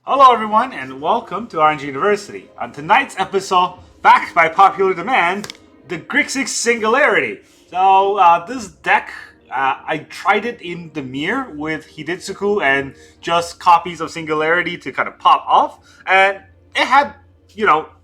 Hello everyone and welcome to RNG University. On tonight's episode, backed by popular demand, the Grixis Singularity. So this deck, I tried it in the mirror with Hidetsugu and just copies of Singularity to kind of pop off. And it had,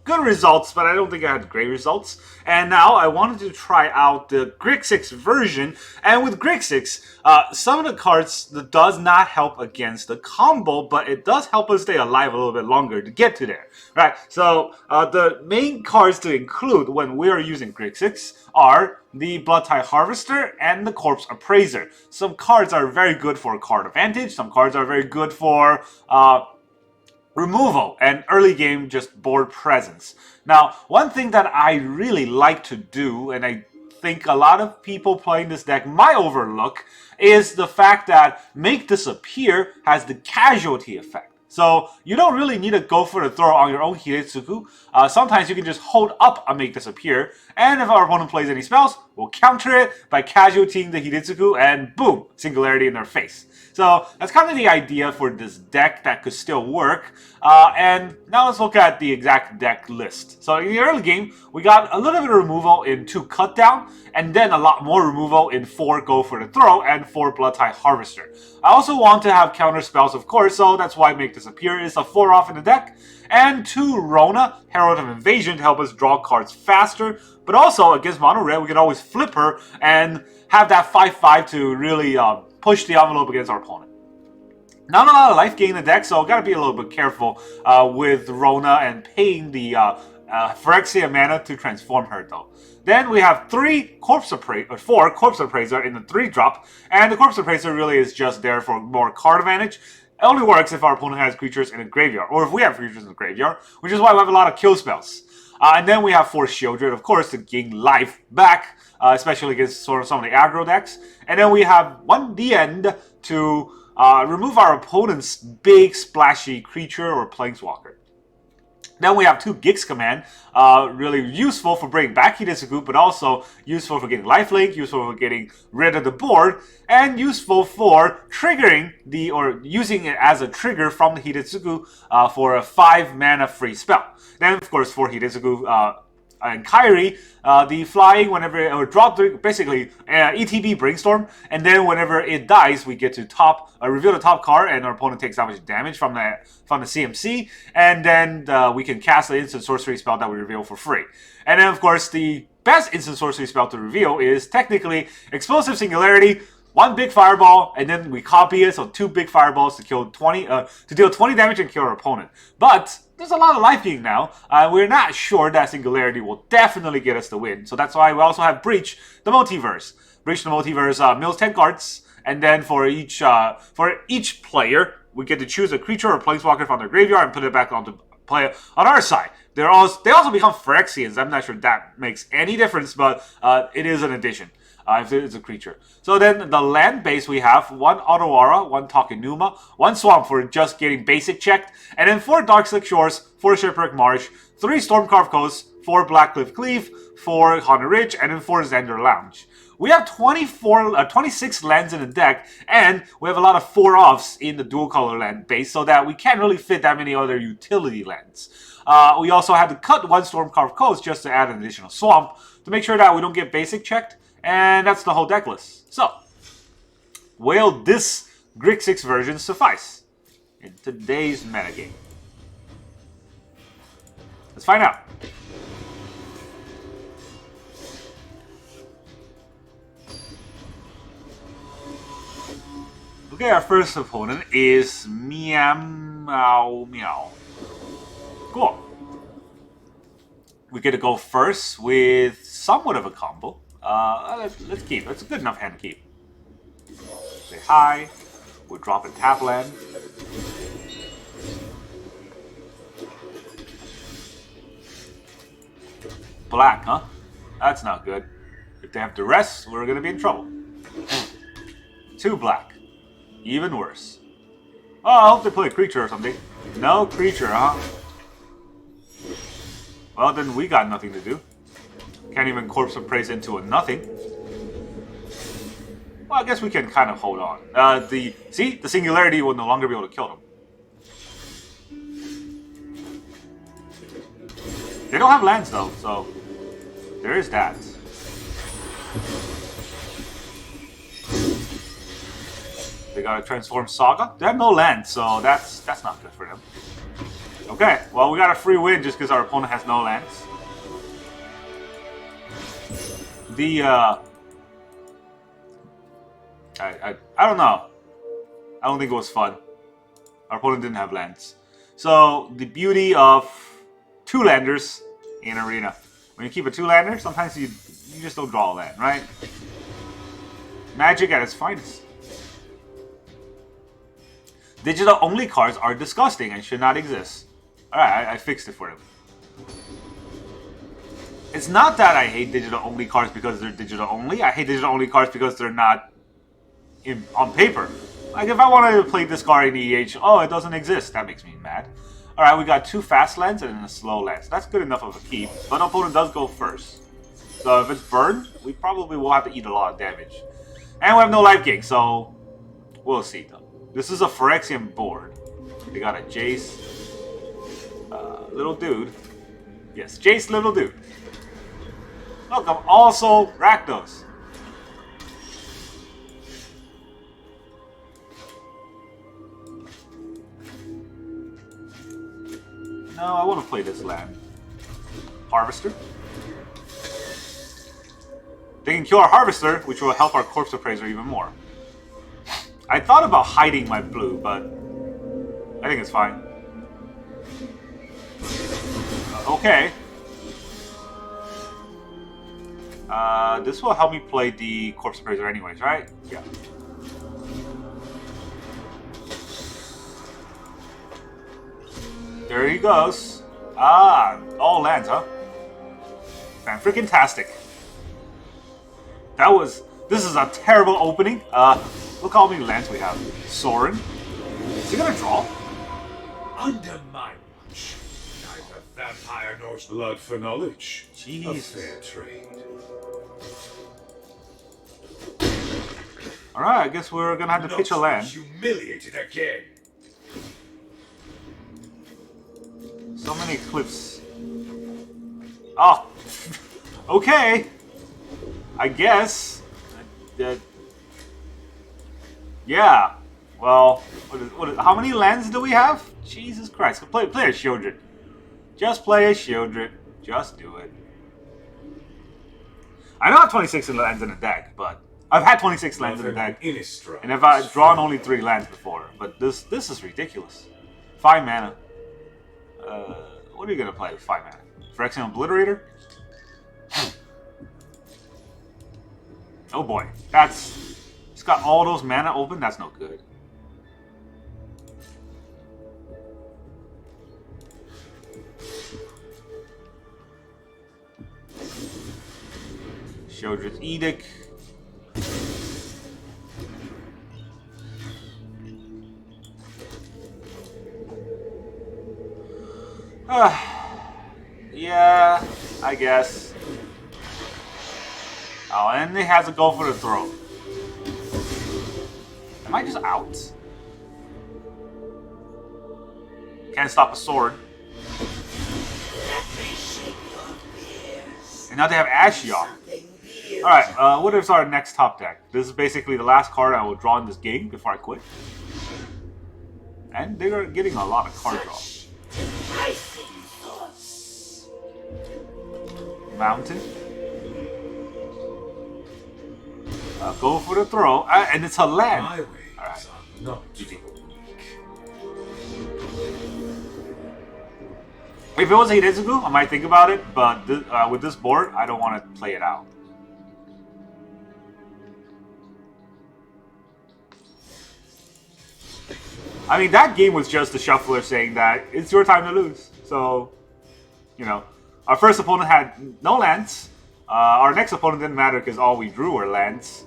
good results, but I don't think I had great results. And now I wanted to try out the Grixis version. And with Grixis, some of the cards that does not help against the combo, but it does help us stay alive a little bit longer to get to there. Right? So the main cards to include when we are using Grixis are the Bloodtide Harvester and the Corpse Appraiser. Some cards are very good for card advantage. Some cards are very good for removal and early game just board presence. Now, one thing that I really like to do, and I think a lot of people playing this deck might overlook, is the fact that Make Disappear has the casualty effect. So you don't really need to go for the throw on your own Hidetsugu. Sometimes you can just hold up a Make Disappear, and if our opponent plays any spells, we'll counter it by casualtying the Hidetsugu, and boom, Singularity in their face. So that's kind of the idea for this deck that could still work. And now let's look at the exact deck list. So in the early game, we got a little bit of removal in 2 Cut Down, and then a lot more removal in 4 Go for the Throw and 4 Bloodtide Harvester. I also want to have counter spells, of course, so that's why Make Disappear is a 4-off in the deck. And 2 Rona, Herald of Invasion, to help us draw cards faster. But also, against Mono Red, we can always flip her and have that 5-5 to really push the envelope against our opponent. Not a lot of life gain in the deck, so gotta be a little bit careful with Rona and paying the Phyrexia mana to transform her, though. Then we have 4 Corpse Appraiser in the 3-drop, and the Corpse Appraiser really is just there for more card advantage. It only works if our opponent has creatures in a graveyard, or if we have creatures in the graveyard, which is why we have a lot of kill spells. And then we have 4 Sheoldred, of course, to gain life back, especially against sort of some of the aggro decks. And then we have 1 The End to remove our opponent's big splashy creature or planeswalker. Then we have 2 Gix Command, really useful for bringing back Hidetsugu, but also useful for getting lifelink, useful for getting rid of the board, and useful for triggering or using it as a trigger from the Hidetsugu for a 5 mana free spell. Then, of course, for Hidetsugu and Kairi, the flying whenever or drop basically ETB Brainstorm, and then whenever it dies, we get to reveal the top card, and our opponent takes that much damage from the CMC, and then we can cast the instant sorcery spell that we reveal for free. And then, of course, the best instant sorcery spell to reveal is technically Explosive Singularity. 1 big fireball, and then we copy it, so 2 big fireballs to kill 20, to deal 20 damage and kill our opponent. But there's a lot of life gain now. We're not sure that Singularity will definitely get us the win, so that's why we also have Breach the Multiverse. Breach the Multiverse mills 10 cards, and then for each player, we get to choose a creature or planeswalker from their graveyard and put it back onto play on our side. They also become Phyrexians. I'm not sure if that makes any difference, but it is an addition. If it's a creature. So then the land base we have 1 Otawara, 1 Takenuma, 1 Swamp for just getting basic checked, and then 4 Darkslick Shores, 4 Shipwreck Marsh, 3 Stormcarved Coast, 4 Blackcleave Cliffs, 4 Haunted Ridge, and then 4 Xander Lounge. We have 26 lands in the deck, and we have a lot of 4-offs in the dual color land base, so that we can't really fit that many other utility lands. We also had to cut 1 Stormcarved Coast just to add an additional Swamp to make sure that we don't get basic checked. And that's the whole deck list. So, will this Grixis version suffice in today's metagame? Let's find out. Okay, our first opponent is Meow. Cool. We get to go first with somewhat of a combo. Let's keep. It's a good enough hand to keep. Say hi. We'll drop a tap land. Black, huh? That's not good. If they have duress, we're gonna be in trouble. 2 black. Even worse. Oh, I hope they play a creature or something. No creature, huh? Well, then we got nothing to do. Can't even Corpse Appraiser into a nothing. Well, I guess we can kind of hold on. The Singularity will no longer be able to kill them. They don't have lands though, so there is that. They got a Transform Saga. They have no land, so that's not good for them. Okay, well we got a free win just because our opponent has no lands. The I don't know. I don't think it was fun. Our opponent didn't have lands. So the beauty of two landers in Arena. When you keep a two-lander, sometimes you just don't draw a land, right? Magic at its finest. Digital-only cards are disgusting and should not exist. Alright, I fixed it for them. It's not that I hate digital-only cards because they're digital-only. I hate digital-only cards because they're not on paper. Like, if I wanted to play this card in EH, oh, it doesn't exist. That makes me mad. Alright, we got 2 fast lands and a slow land. So that's good enough of a keep. But our opponent does go first. So if it's burned, we probably will have to eat a lot of damage. And we have no life gain, so we'll see though. This is a Phyrexian board. They got a Jace, little dude. Yes, Jace, little dude. Look, I'm also Rakdos. No, I want to play this land. Harvester. They can kill our Harvester, which will help our Corpse Appraiser even more. I thought about hiding my blue, but I think it's fine. Okay. This will help me play the Corpse Appraiser anyways, right? Yeah. There he goes. Ah, all lands, huh? Fan-freaking-tastic. This is a terrible opening. Look how many lands we have. Sorin. Is he gonna draw? Under my watch, neither vampire nor blood for knowledge. Jeez. A fair trade. Alright, I guess we're gonna have to pitch a land. Humiliated again. So many cliffs. Oh, okay. I guess. Yeah. Well, how many lands do we have? Jesus Christ. Play a Sheoldred. Just play a Sheoldred. Just do it. I don't have 26 lands in the deck, but I've had 26 lands in the deck. And I've drawn only 3 lands before. But this is ridiculous. 5 mana. What are you gonna play with 5 mana? Phyrexian Obliterator? Oh boy, it's got all those mana open. That's no good. Sheoldred's Edict. Yeah, I guess. Oh, and he has to go for the throw. Am I just out? Can't stop a sword. And now they have Ashiok. Alright, what is our next top deck? This is basically the last card I will draw in this game before I quit. And they're getting a lot of card draw. Mountain. Go for the throw, and it's a land. My ways Alright. are not GG. If it was Hidetsugu, I might think about it, but with this board, I don't want to play it out. I mean, that game was just the shuffler saying that it's your time to lose. So, you know, our first opponent had no lands. Our next opponent didn't matter because all we drew were lands.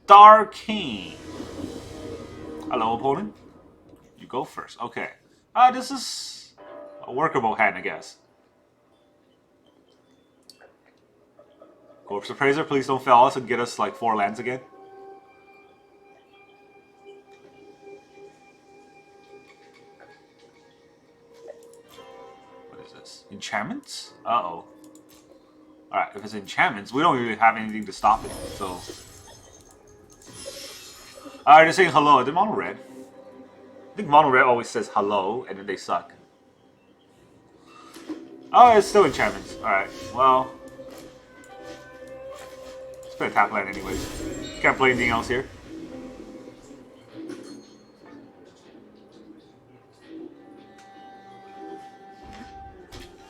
Darkane. Hello, opponent. You go first. Okay. This is a workable hand, I guess. Corpse Appraiser, please don't fail us and get us like 4 lands again. this? Enchantments? Uh-oh. Alright, if it's enchantments, we don't really have anything to stop it, so... Alright, they're saying hello. Is it mono red? I think mono red always says hello, and then they suck. Oh, it's still enchantments. Alright, well... Let's play a tap land anyways. Can't play anything else here.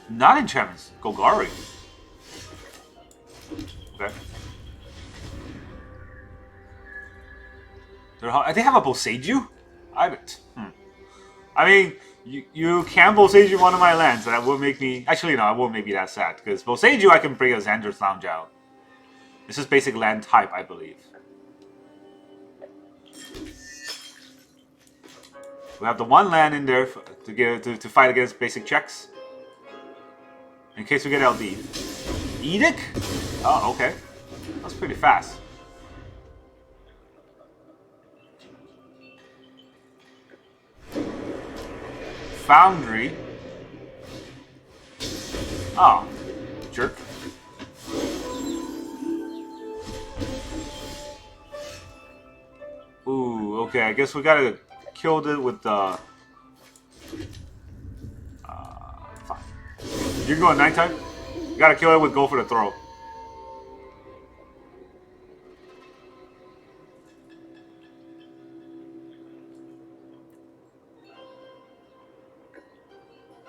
Not enchantments. Golgari. Okay. They have a Boseiju? I haven't. I mean, you can Boseiju one of my lands, and that will make me... Actually, no, it won't make me that sad, because Boseiju I can bring a Xander's Lounge out. This is basic land type, I believe. We have the one land in there to fight against basic checks. In case we get LD. Edict? Oh, okay. That's pretty fast. Foundry. Oh, jerk. Ooh, okay, I guess we gotta kill it with the... fine. You're going nighttime? You gotta kill it with go for the throw.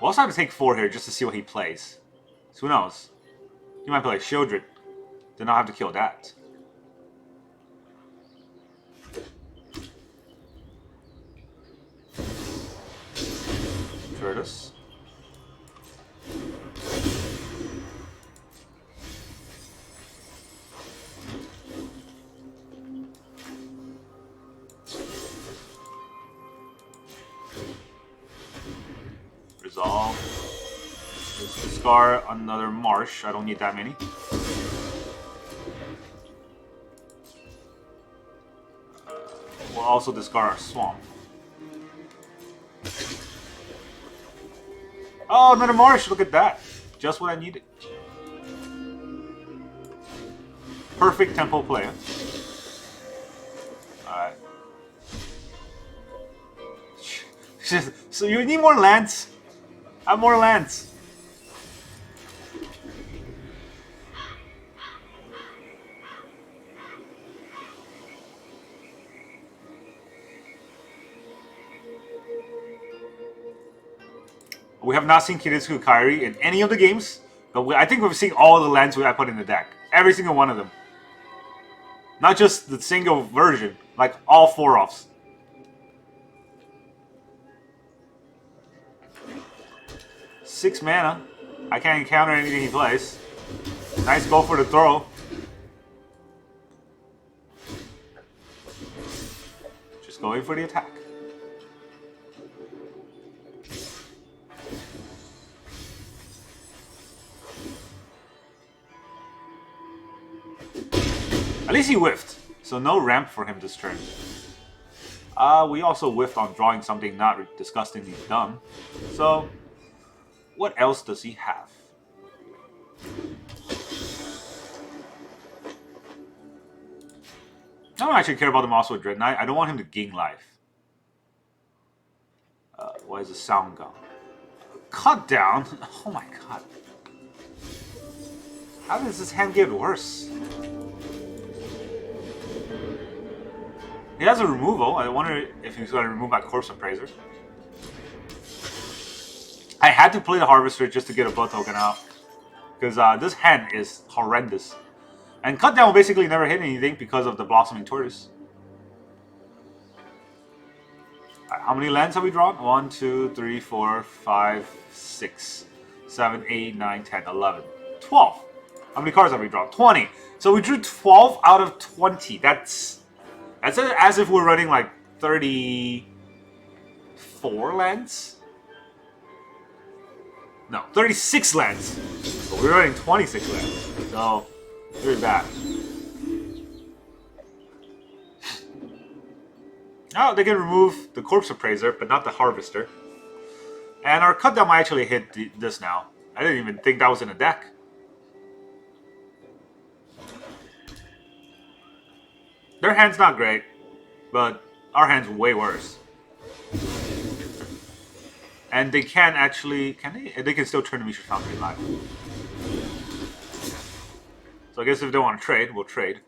We'll also have to take 4 here just to see what he plays. So who knows? He might play like Sheoldred. Then I'll have to kill that. Curtis. Resolve. Let's discard another Marsh. I don't need that many. We'll also discard our Swamp. Oh, another Marsh! Look at that! Just what I needed. Perfect tempo play. Alright. So you need more lands? Have more lands. We have not seen Hidetsugu and Kairi in any of the games, but I think we've seen all the lands I put in the deck. Every single one of them. Not just the single version, like all 4-offs. Six mana. I can't encounter anything he plays. Nice go for the throw. Just going for the attack. At least he whiffed, so no ramp for him this turn. We also whiffed on drawing something not disgustingly dumb. So, what else does he have? I don't actually care about the Mosswood Dread Knight. I don't want him to gain life. Why is the sound gone? Cut down? Oh my god. How does this hand get worse? He has a removal. I wonder if he's going to remove my Corpse Appraiser. I had to play the Harvester just to get a blood token out. Because this hand is horrendous. And Cut Down will basically never hit anything because of the Blossoming Tortoise. How many lands have we drawn? 1, 2, 3, 4, 5, 6, 7, 8, 9, 10, 11, 12. How many cards have we drawn? 20. So we drew 12 out of 20. That's as if we're running like 34 lands? No, 36 lands. But we're running 26 lands. So, very bad. Now they can remove the Corpse Appraiser, but not the Harvester. And our Cut Down might actually hit this now. I didn't even think that was in a deck. Their hand's not great, but our hand's way worse. And they can actually... Can they? They can still turn the Mishra's Foundry live. So I guess if they want to trade, we'll trade.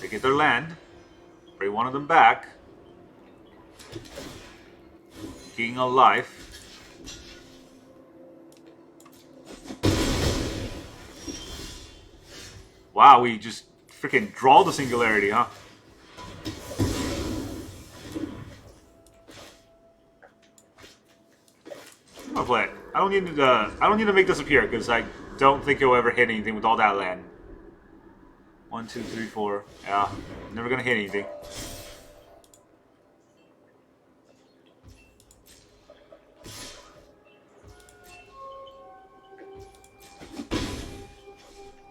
They get their land. Bring one of them back. King of life. Wow, we just freaking draw the Singularity, huh? I'm gonna play it. I don't need to make this appear because I don't think it'll ever hit anything with all that land. 1, 2, 3, 4. Yeah, never gonna hit anything.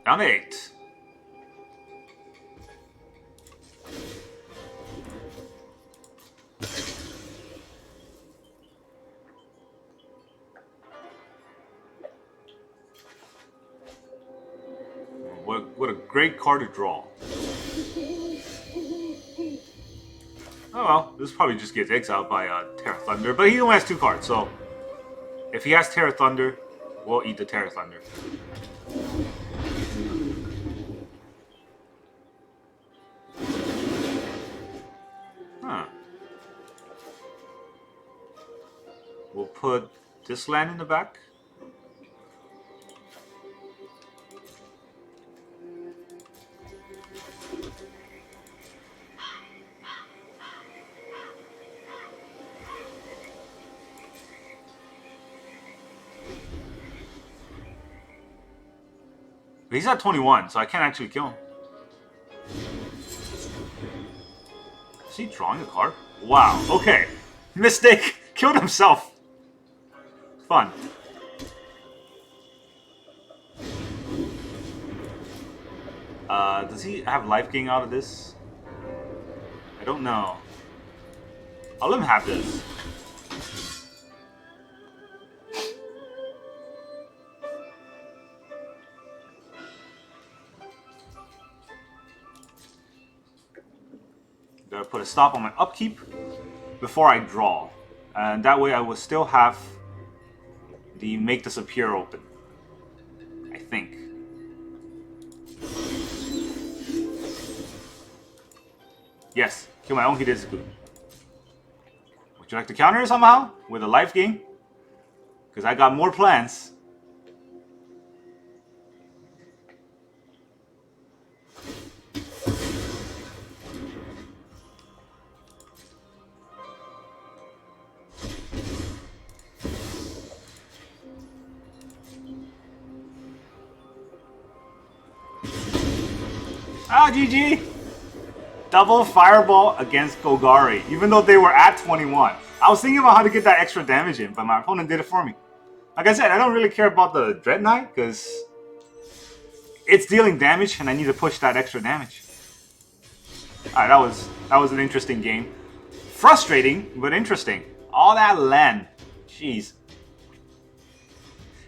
Down 8. What a great card to draw. Oh well, this probably just gets exiled by Terra Thunder, but he only has 2 cards, so if he has Terra Thunder, we'll eat the Terra Thunder. Huh. We'll put this land in the back. But he's at 21, so I can't actually kill him. Is he drawing a card? Wow, okay. Mistake! Killed himself! Fun. Does he have life gain out of this? I don't know. I'll let him have this. Gotta put a stop on my upkeep before I draw. And that way I will still have the make this appear open. I think. Yes, kill my own Hidetsugu. Would you like to counter it somehow? With a life gain? Because I got more plans. Ah, GG! Double fireball against Golgari, even though they were at 21. I was thinking about how to get that extra damage in, but my opponent did it for me. Like I said, I don't really care about the Dread Knight, because it's dealing damage, and I need to push that extra damage. Alright, that was an interesting game. Frustrating, but interesting. All that land. Jeez.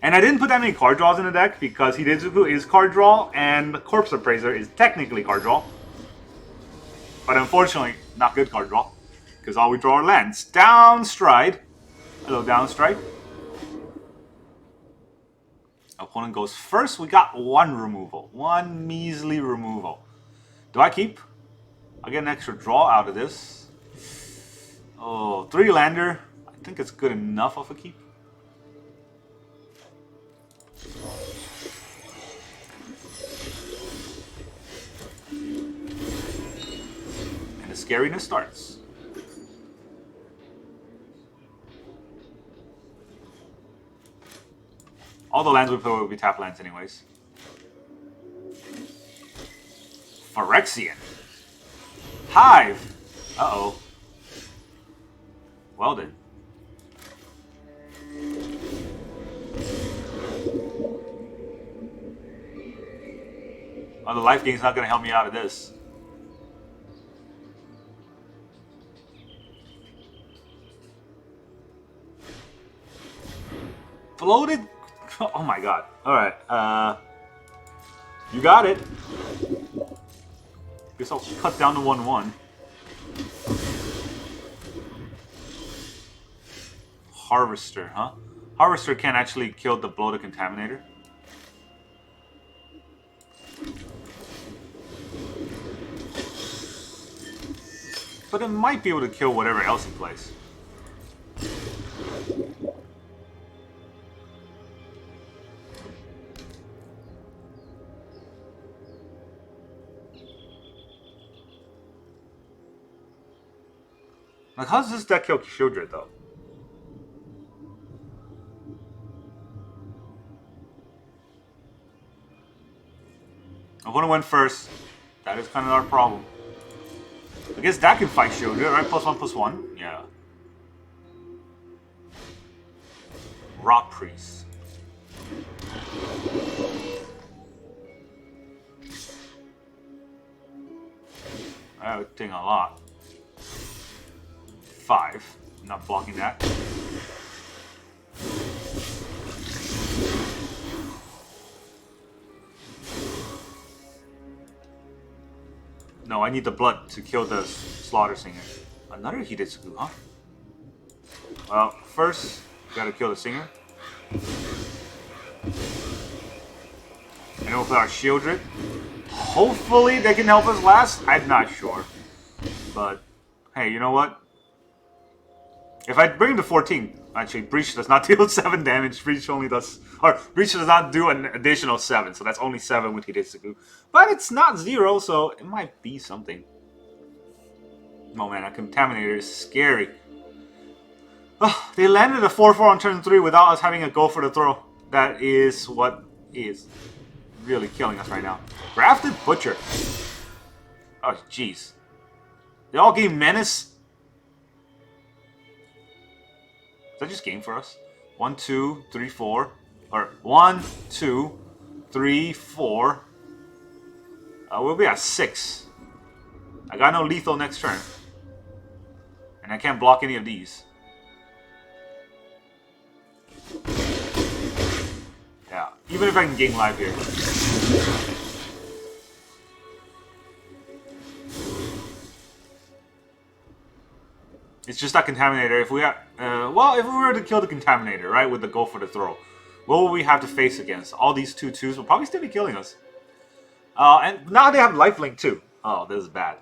And I didn't put that many card draws in the deck, because Hidetsugu is card draw, and Corpse Appraiser is technically card draw. But unfortunately, not good card draw. Because all we draw are lands. Downstride. Hello, Downstride. Opponent goes first. We got 1 removal. 1 measly removal. Do I keep? I'll get an extra draw out of this. Oh, 3 lander. I think it's good enough of a keep. Scariness starts. All the lands we play will be tap lands anyways. Phyrexian. Hive. Uh-oh. Well then. Oh, the life gain's not gonna help me out of this. Floated? Oh my god. Alright, you got it. Guess I'll cut down to 1-1. Harvester, huh? Harvester can actually kill the Bloated Contaminator. But it might be able to kill whatever else he plays. Like, how does this deck kill Sheoldred, though? I want to win first. That is kind of our problem. I guess that can fight Sheoldred, right? +1/+1. Yeah. Rock Priest. That would take a lot. 5. Not blocking that. No, I need the blood to kill the Slaughter Singer. Another Hidetsugu, huh? Well, first, we gotta kill the Singer. And then we'll play our Sheoldred. Hopefully they can help us last. I'm not sure. But, hey, you know what? If I bring him to 14, actually, Breach does not deal 7 damage. Breach only does... Or, Breach does not do an additional 7, so that's only 7 with Hidetsugu. But it's not 0, so it might be something. Oh man, a Contaminator is scary. Oh, they landed a 4-4 on turn 3 without us having a go for the throw. That is what is really killing us right now. Grafted Butcher. Oh, jeez. They all game Menace. Is that just game for us? 1, 2, 3, 4. Or 1, 2, 3, 4. We'll be at 6. I got no lethal next turn. And I can't block any of these. Yeah, even if I can gain life here. It's just that Contaminator. If we have, well, if we were to kill the Contaminator, right, with the go for the throw, what will we have to face against? All these 2/2s will probably still be killing us. And now they have lifelink too. Oh, this is bad.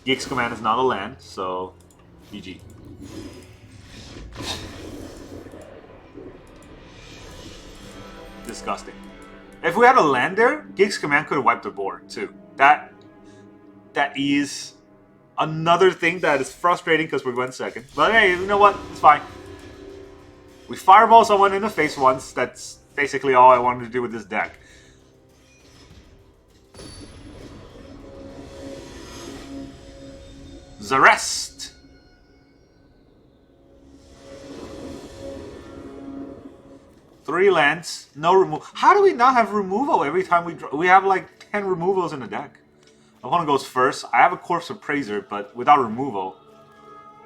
Geeks Command is not a land, so GG. Disgusting. If we had a land there, Geeks Command could have wiped the board too. That is another thing that is frustrating because we went second. But hey, you know what? It's fine. We fireball someone in the face once. That's basically all I wanted to do with this deck. Zarest. Three lands, no removal. How do we not have removal every time we draw? We have like 10 removals in the deck. Opponent goes first. I have a Corpse Appraiser, but without removal,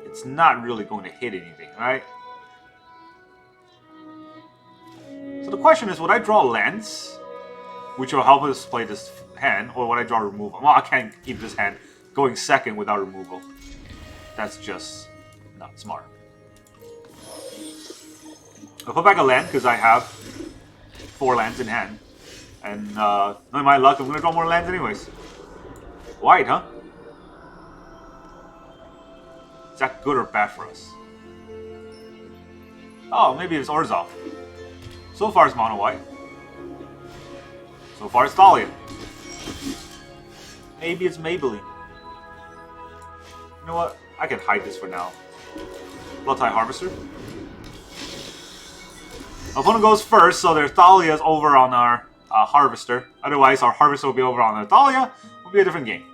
it's not really going to hit anything, right? So the question is, would I draw lands, which will help us play this hand, or would I draw removal? Well, I can't keep this hand going second without removal. That's just not smart. I'll put back a land because I have 4 lands in hand. And knowing my luck, I'm going to draw more lands anyways. White, huh? Is that good or bad for us? Oh, maybe it's Orzhov. So far it's mono white. So far it's Thalia. Maybe it's Maybelline. You know what? I can hide this for now. Bloodtide Harvester. Opponent goes first, so their Thalia's over on our Harvester. Otherwise, our Harvester will be over on our Thalia. Will be a different game.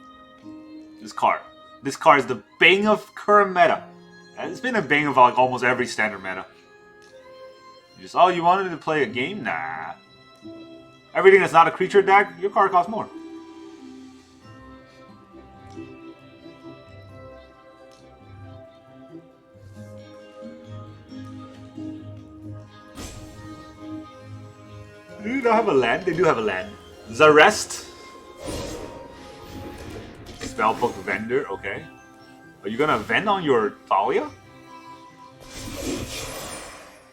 This card. This card is the bane of current meta. It's been a bane of like almost every standard meta. Just, oh, you wanted to play a game? Nah. Everything that's not a creature deck, your card costs more. Do they have a land? They do have a land. Zarest. Spellbook Vendor, okay. Are you gonna vend on your Thalia?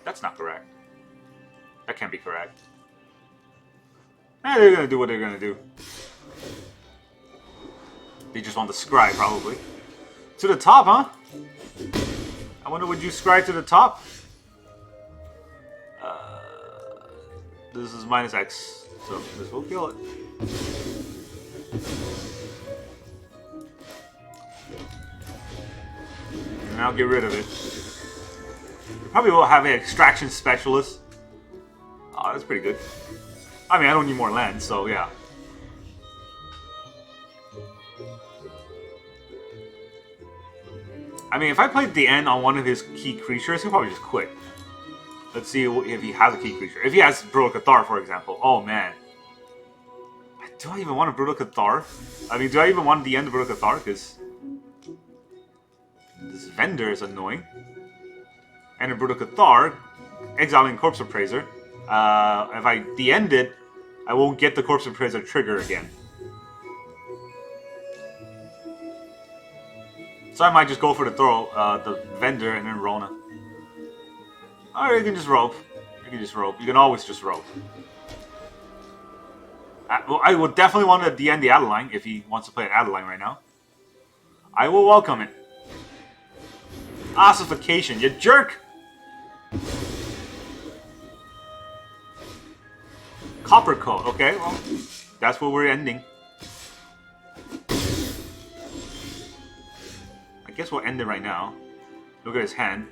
That's not correct. That can't be correct. They're gonna do what they're gonna do. They just want to scry, probably. To the top, huh? I wonder, would you scry to the top? This is minus X, so this will kill it. And I'll get rid of it. We probably will have an extraction specialist. Oh, that's pretty good. I mean, I don't need more land, so yeah. I mean, if I played the end on one of his key creatures, he'll probably just quit. Let's see if he has a key creature. If he has Brutal Cathar, for example. Oh, man. Do I even want a Brutal Cathar? I mean, do I even want the end of Brutal Cathar? Because this vendor is annoying. And a Brutal Cathar, exiling Corpse Appraiser. If I de-end it, I won't get the Corpse Appraiser trigger again. So I might just go for the vendor and then Rona. Or you can just rope. You can just rope. You can always just rope. I would definitely want to de-end the Adeline if he wants to play an Adeline right now. I will welcome it. Ossification, you jerk! Copper Coat, okay, well, that's where we're ending. I guess we'll end it right now. Look at his hand.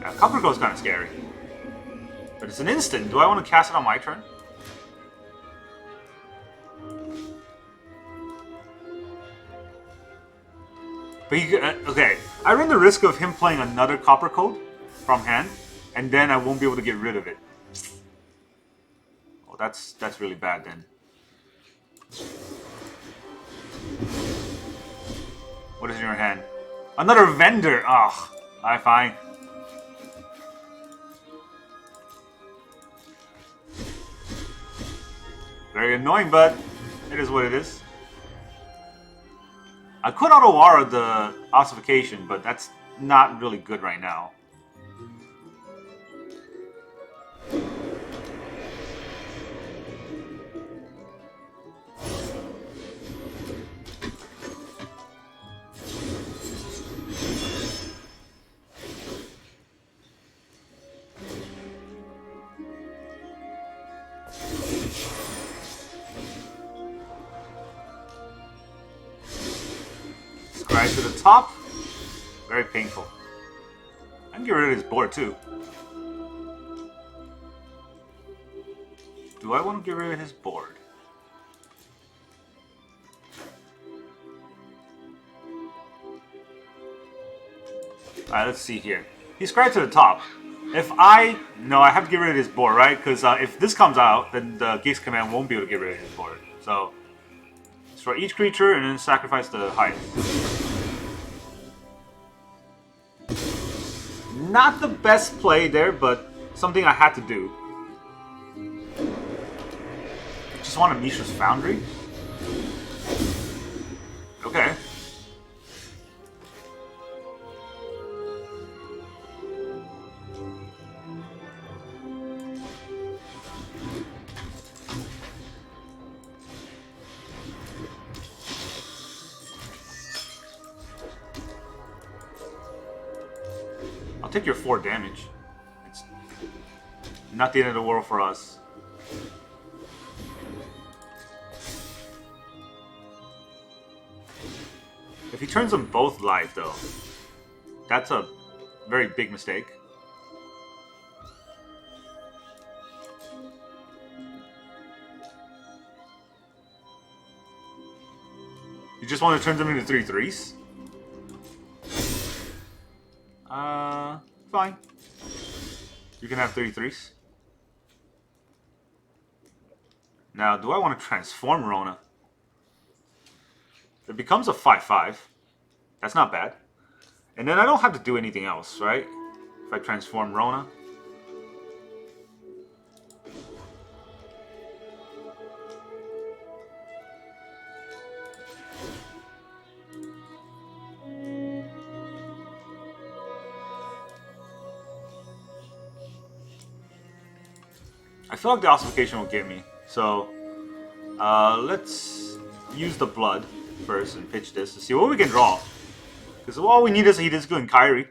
Yeah, Copper Coat's kind of scary. But it's an instant. Do I want to cast it on my turn? But okay, I run the risk of him playing another Copper Coat from hand, and then I won't be able to get rid of it. Oh, that's really bad then. What is in your hand? Another vendor! Ugh, alright, fine. Very annoying, but it is what it is. I could auto-Wara the Ossification, but that's not really good right now. Right to the top. Very painful. I can get rid of his board too. Do I want to get rid of his board? Alright, let's see here. He's right to the top. If I... No, I have to get rid of his board, right? Because if this comes out, then the Geeks command won't be able to get rid of his board. So, destroy each creature and then sacrifice the highest. Not the best play there, but something I had to do. Just want a Mishra's Foundry? Okay. I'll take your 4 damage. It's not the end of the world for us. If he turns them both live, though, that's a very big mistake. You just want to turn them into 3/3s? Fine. You can have 33s. Now, do I want to transform Rona? It becomes a 5/5. That's not bad. And then I don't have to do anything else, right? If I transform Rona. I feel like the ossification will get me. So, let's use the blood first and pitch this to see what we can draw. Because all we need is Hidetsugu and Kairi.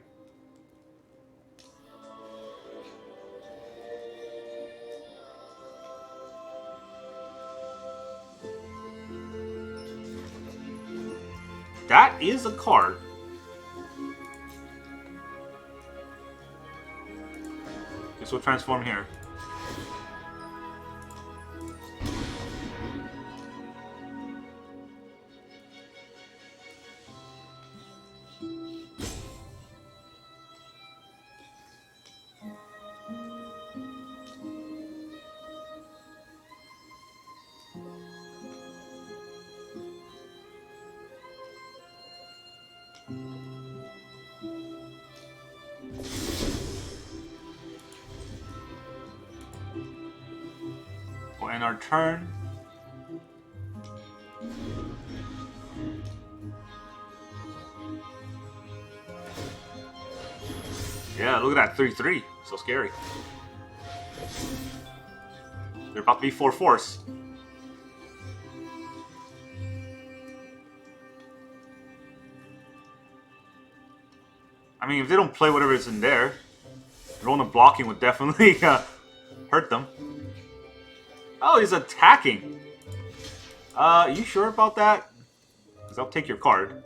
That is a card. Guess we'll transform here. We'll end our turn. Yeah, look at that 3/3. So scary. They're about to be 4/4s. I mean, if they don't play whatever is in there, Rona blocking would definitely hurt them. Oh, he's attacking. You sure about that? Because I'll take your card.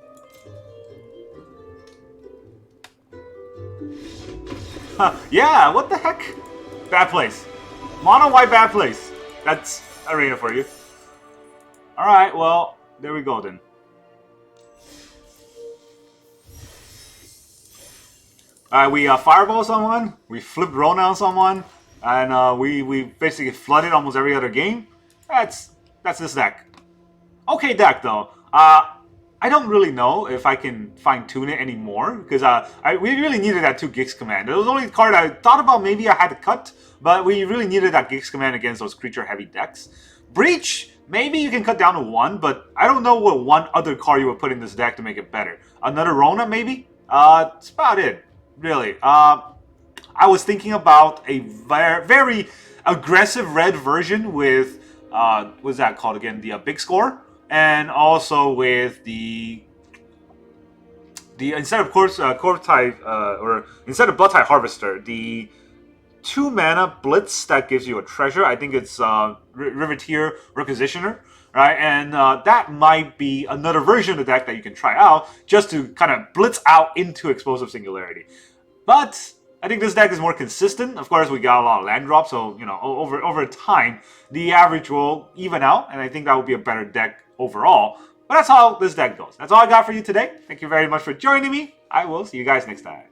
Yeah, what the heck? Bad place. Mono white bad place. That's arena for you. Alright, well, there we go then. Alright, we fireball someone, we flipped Rona on someone, and we basically flooded almost every other game. That's this deck. Okay deck though. I don't really know if I can fine-tune it anymore, because we really needed that 2 Gix command. It was the only card I thought about maybe I had to cut, but we really needed that Gix command against those creature-heavy decks. Breach, maybe you can cut down to 1, but I don't know what one other card you would put in this deck to make it better. Another Rona, maybe? That's about it, really. I was thinking about a very aggressive red version with, what's that called again? The Big Score? And also with the instead of Corpse type or instead of Blood Tide Harvester, the 2 mana Blitz that gives you a treasure. I think it's Riveteer Requisitioner, right? And that might be another version of the deck that you can try out just to kind of blitz out into Explosive Singularity. But I think this deck is more consistent. Of course, we got a lot of land drops, so you know, over time, the average will even out, and I think that would be a better deck overall. But that's how this deck goes. That's all I got for you today. Thank you very much for joining me. I will see you guys next time.